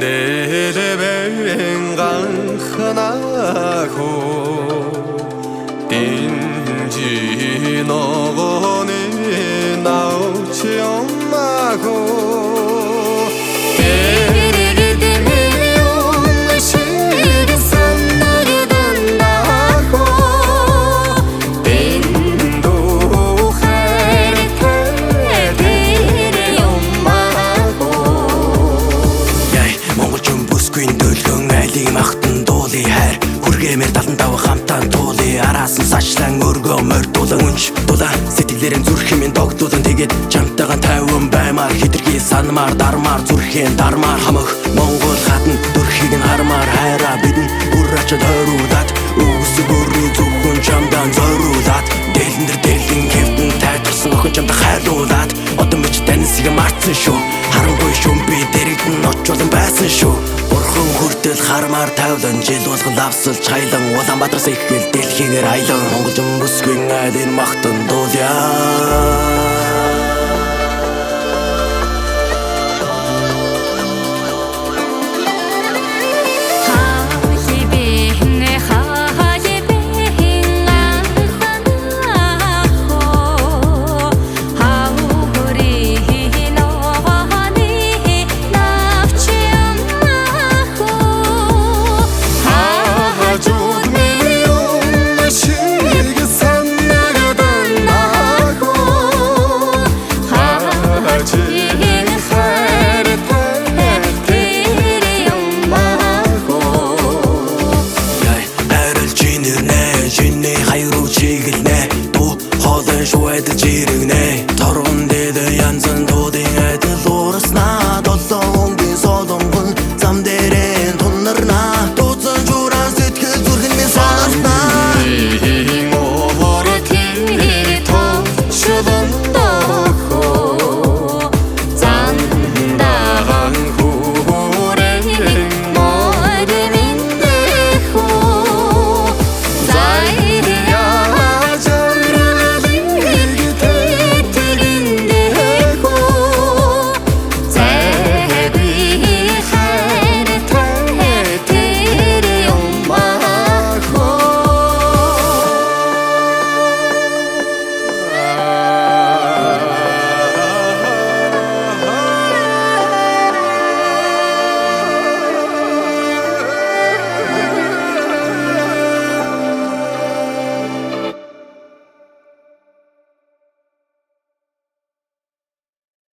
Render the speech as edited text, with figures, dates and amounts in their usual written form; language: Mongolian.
Deleben ganhanago Dinji nogoni nauchi ommago Махтан дуули хайр хүргэмээр 75 хамтан дуули араас нь сачлан өргөө мордуулан үнч дулаа сэтгэлээрэн зүрхэмэн догдуулан тэгээд чамтайгаан 50 баймаар хитрхи санмаар дармаар зүрхийн дармаар хамах Монгол хатан дүрхийг нь хармаар хайраа бидэн үррачд хойруулаад үсэг өрөө зөвхөн чамдан зориулаад дэлэн дээр дэлэн хэвтэн тайлбарсан охин чамд хайрлуулаад одон бич таньсыг марцсан шүү харангуй шүм би дэрэгдэн очуулан байсан шүү Бурхан хүртэл хармаар тавлан жил болгон лавсалж хайлан Улаанбаатараас ихэл дэлхийгээр аялан Монголчин бүсгүйн айлын махтан дуулъя